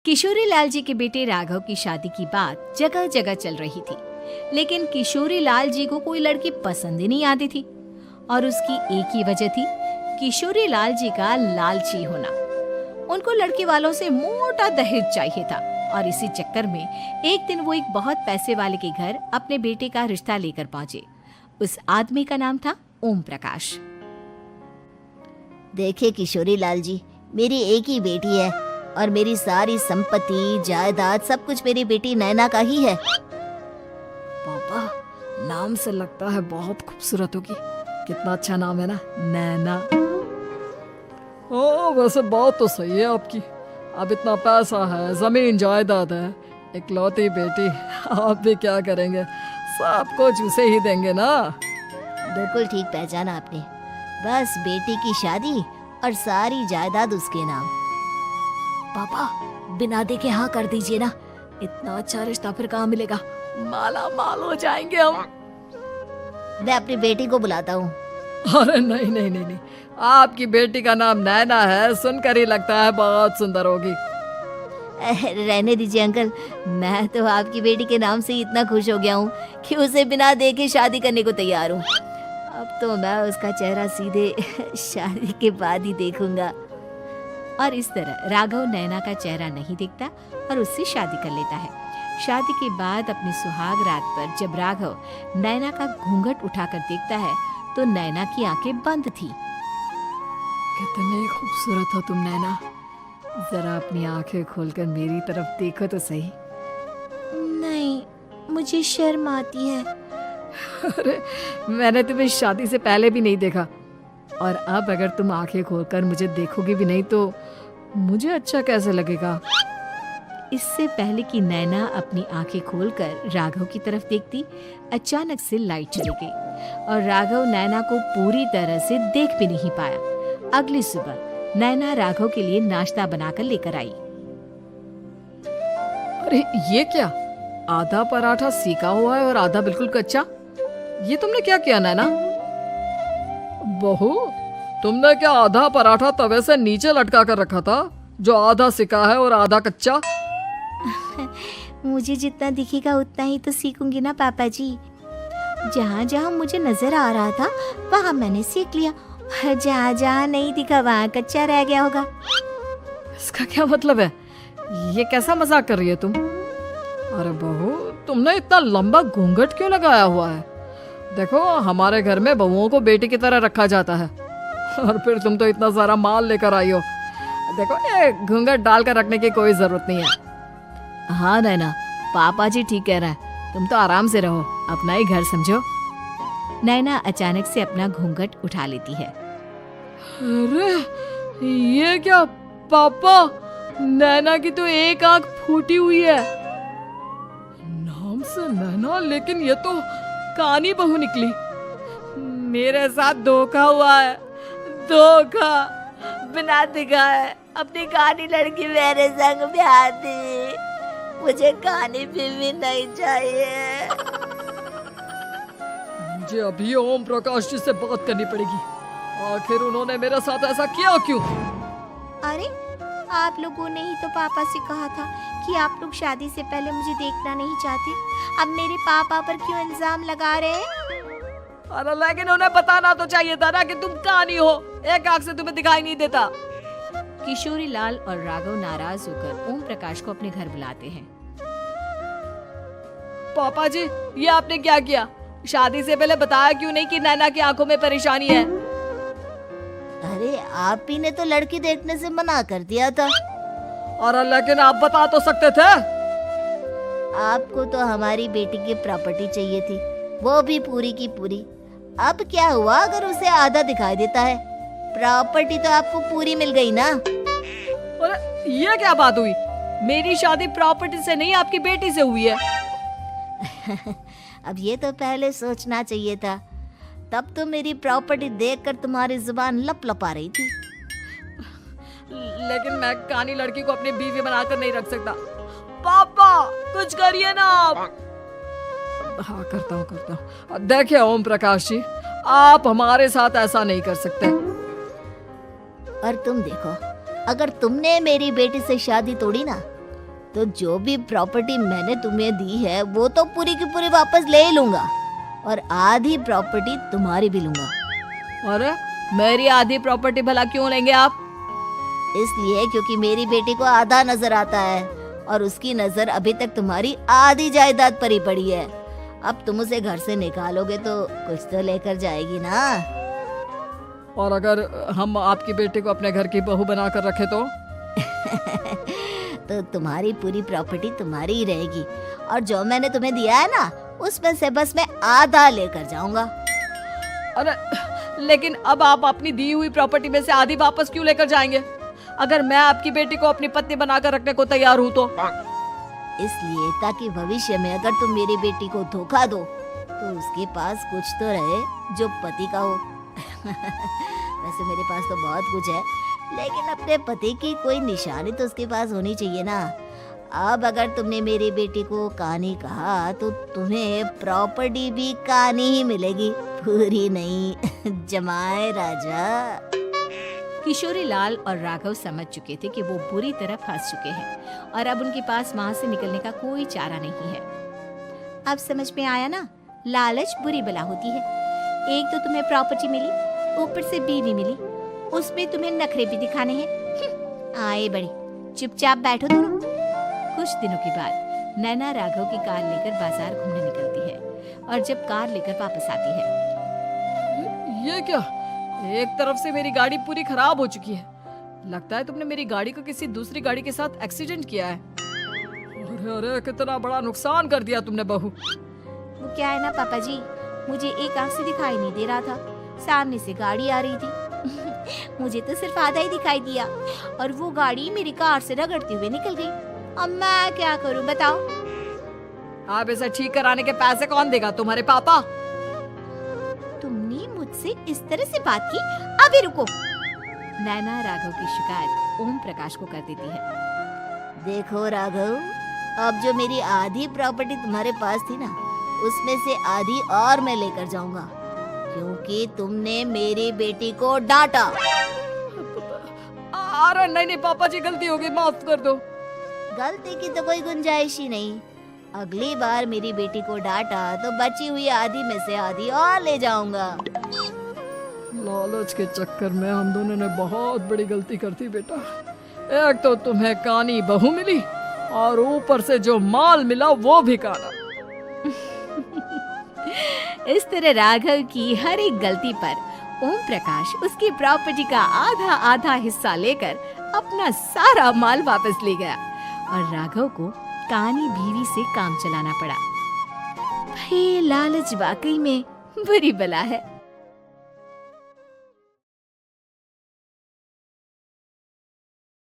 किशोरी लाल जी के बेटे राघव की शादी की बात जगह जगह चल रही थी, लेकिन किशोरी लाल जी को कोई लड़की पसंद ही नहीं आती थी। और उसकी एक ही वजह थी, किशोरी लाल जी का लालची होना। उनको लड़की वालों से मोटा दहेज चाहिए था और इसी चक्कर में एक दिन वो एक बहुत पैसे वाले के घर अपने बेटे का रिश्ता लेकर पहुंचे। उस आदमी का नाम था ओम प्रकाश। देखिए किशोरी लाल जी, मेरी एक ही बेटी है और मेरी सारी संपत्ति जायदाद सब कुछ मेरी बेटी नैना का ही है। पापा, नाम से लगता है बहुत खूबसूरत होगी। कितना अच्छा नाम है ना, नैना। ओ, वैसे बात तो सही है आपकी। अब इतना पैसा है, जमीन जायदाद है, इकलौती बेटी, आप भी क्या करेंगे? सब कुछ उसे ही देंगे ना। बिल्कुल ठीक पहचाना आपने। बस बेटी की शादी और सारी जायदाद उसके नाम। पापा, बिना देखे हाँ कर दीजिए ना। इतना अच्छा रिश्ता फिर कहाँ मिलेगा? माला माल हो जाएंगे हम। मैं अपनी बेटी को बुलाता हूँ। अरे नहीं नहीं नहीं नहीं, आपकी बेटी का नाम नैना है, सुनकर ही लगता है बहुत सुंदर होगी। रहने दीजिए अंकल, मैं तो आपकी बेटी के नाम से इतना खुश हो गया हूँ कि उसे बिना देखे शादी करने को तैयार हूँ। अब तो मैं उसका चेहरा सीधे शादी के बाद ही देखूंगा। और इस तरह राघव नैना का चेहरा नहीं देखता और उससे शादी कर लेता है। शादी के बाद अपनी सुहाग रात पर जब राघव नैना का घूंघट उठाकर देखता है तो नैना की आंखें बंद थी। कितनी खूबसूरत हो तुम नैना। जरा अपनी आंखें खोलकर मेरी तरफ देखो तो सही। नहीं, मुझे शर्म आती है। अरे, मैंने तुम्हें शादी से पहले भी नहीं देखा, और अब अगर तुम आंखें खोलकर मुझे देखोगी भी नहीं तो मुझे अच्छा कैसे लगेगा? इससे पहले कि नैना अपनी आंखें खोलकर राघव की तरफ देखती, अचानक से लाइट चली गई और राघव नैना को पूरी तरह से देख भी नहीं पाया। अगली सुबह नैना राघव के लिए नाश्ता बनाकर लेकर आई। अरे ये क्या, आधा पराठा सेका हुआ है और आधा बिल्कुल कच्चा। ये तुमने क्या किया नैना? बहू, तुमने क्या आधा पराठा तवे से नीचे लटका कर रखा था, जो आधा सिका है और आधा कच्चा? मुझे जितना दिखेगा उतना ही तो सीखूंगी ना पापा जी। जहाँ जहाँ मुझे नजर आ रहा था वहाँ मैंने सीख लिया, जहाँ जहाँ नहीं दिखा वहाँ कच्चा रह गया होगा। इसका क्या मतलब है? ये कैसा मजाक कर रही है तुम? अरे बहू, तुमने इतना लंबा घूंघट क्यों लगाया हुआ है? देखो, हमारे घर में बहुओं को बेटी की तरह रखा जाता है, और फिर तुम तो इतना सारा माल लेकर आई हो। देखो, ये घूंघट डालकर रखने की कोई जरूरत नहीं है। हाँ नैना, पापा जी ठीक कह रहा है, तुम तो आराम से रहो, अपना ही घर समझो। नैना अचानक से अपना घूंघट उठा लेती है। अरे ये क्या पापा, नैना की तो एक आंख फूटी हुई है। नाम से नैना, लेकिन ये तो कानी बहू निकली। मेरे साथ धोखा हुआ है, धोखा। बिना दिखाए अपनी कानी लड़की मेरे संग ब्याह दी। मुझे कानी बीवी नहीं चाहिए। मुझे अभी ओम प्रकाश जी से बात करनी पड़ेगी। आखिर उन्होंने मेरे साथ ऐसा किया क्यों? अरे, आप लोगों ने ही तो पापा से कहा था कि आप लोग शादी से पहले मुझे देखना नहीं चाहते। अब मेरे पापा पर क्यों इल्जाम लगा रहे हैं? अरे लेकिन उन्हें बताना तो चाहिए था ना कि तुम कानी हो, एक आंख से तुम्हें दिखाई नहीं देता। किशोरी लाल और राघव नाराज होकर ओम प्रकाश को अपने घर बुलाते हैं। पापा जी, ये आपने क्या किया? शादी से पहले बताया क्यों नहीं कि नैना की आंखों में परेशानी है? अरे, आप ही ने तो लड़की देखने से मना कर दिया था। और लेकिन आप बता तो सकते थे। आपको तो हमारी बेटी की प्रॉपर्टी चाहिए थी, वो भी पूरी की पूरी। अब क्या हुआ अगर उसे आधा दिखाई देता है? प्रॉपर्टी तो आपको पूरी मिल गई ना। अरे ये क्या बात हुई? मेरी शादी प्रॉपर्टी से नहीं, आपकी बेटी से हुई है। अब ये तो पहले सोचना चाहिए था। तब तो मेरी प्रॉपर्टी देखकर तुम्हारी जुबान लप लप आ रही थी। लेकिन मैं कानी लड़की को अपनी बीवी बनाकर नहीं रख सकता। पापा, कुछ करिए ना आप। हाँ, करता हूँ। देखिए ओम प्रकाश जी, आप हमारे साथ ऐसा नहीं कर सकते। और तुम देखो, अगर तुमने मेरी बेटी से शादी तोड़ी ना तो जो भी प्रॉपर्टी मैंने तुम्हें दी है वो तो पूरी की पूरी वापस ले ही लूंगा और आधी प्रॉपर्टी तुम्हारी भी लूंगा। अरे मेरी आधी प्रॉपर्टी भला क्यों लेंगे आप? इसलिए क्योंकि मेरी बेटी को आधा नजर आता है और उसकी नजर अभी तक तुम्हारी आधी जायदाद पर ही पड़ी है। अब तुम उसे घर से निकालोगे तो कुछ तो लेकर जाएगी ना। और अगर हम आपकी बेटी को अपने घर की बहू बनाकर रखे तो? तो तुम्हारी पूरी प्रॉपर्टी तुम्हारी ही रहेगी और जो मैंने तुम्हें दिया है ना उसमें से बस मैं आधा लेकर जाऊंगा। अरे लेकिन अब आप अपनी दी हुई प्रॉपर्टी में से आधी वापस क्यों लेकर जाएंगे? अगर मैं आपकी बेटी को अपनी पत्नी बनाकर रखने को तैयार हूँ तो? इसलिए ताकि भविष्य में अगर तुम मेरी बेटी को धोखा दो तो उसके पास कुछ तो रहे जो पति का हो। वैसे मेरे पास तो बहुत कुछ है लेकिन अपने पति की कोई निशानी तो उसके पास होनी चाहिए ना। अब अगर तुमने मेरी बेटी को कहानी कहा तो तुम्हें प्रॉपर्टी भी कहानी ही मिलेगी, पूरी नहीं। जमाए राजा। किशोरी लाल और राघव समझ चुके थे कि वो बुरी तरह फंस चुके हैं और अब उनके पास वहां से निकलने का कोई चारा नहीं है। अब समझ में आया ना, लालच बुरी बला होती है। एक तो तुम्हें प्रॉपर्टी मिली, ऊपर से बीवी मिली, उसमें तुम्हें नखरे भी दिखाने हैं। आए बड़े, चुपचाप बैठो दोनों। कुछ दिनों के बाद नैना राघव की कार लेकर बाजार घूमने निकलती है और जब कार लेकर वापस आती है, ये क्या? एक तरफ से मेरी गाड़ी पूरी खराब हो चुकी है। लगता है तुमने मेरी गाड़ी को किसी दूसरी गाड़ी के साथ एक्सीडेंट किया है। अरे अरे कितना बड़ा नुकसान कर दिया तुमने बहू। वो क्या है ना पापा जी, मुझे एक आंख से दिखाई नहीं दे रहा था, सामने से गाड़ी आ रही थी। मुझे तो सिर्फ आधा ही दिखाई दिया और वो गाड़ी मेरी कार से रगड़ते हुए निकल गई। अब मैं क्या करूं बताओ? आप इसे ठीक कराने के पैसे कौन देगा? तुम्हारे पापा? तुमने मुझसे इस तरह से बात की? अभी रुको। नैना राघव की शिकायत ओम प्रकाश को कर देती है। देखो राघव, अब जो मेरी आधी प्रॉपर्टी तुम्हारे पास थी ना उसमें से आधी और मैं लेकर जाऊंगा क्योंकि तुमने मेरी बेटी को डांटा। अरे नहीं नहीं पापा जी, गलती हो गई, माफ कर दो। गलती की तो कोई गुंजाइश ही नहीं। अगली बार मेरी बेटी को डांटा तो बची हुई आधी में से आधी और ले जाऊंगा। लालच के चक्कर में हम दोनों ने बहुत बड़ी गलती कर दी बेटा। एक तो तुम्हें कानी बहू मिली और ऊपर से जो माल मिला वो भी काना। इस तरह राघव की हर एक गलती पर ओम प्रकाश उसकी प्रॉपर्टी का आधा आधा हिस्सा लेकर अपना सारा माल वापस ले गया और राघव को कानी बीवी से काम चलाना पड़ा। भाई लालच वाकई में बुरी बला है।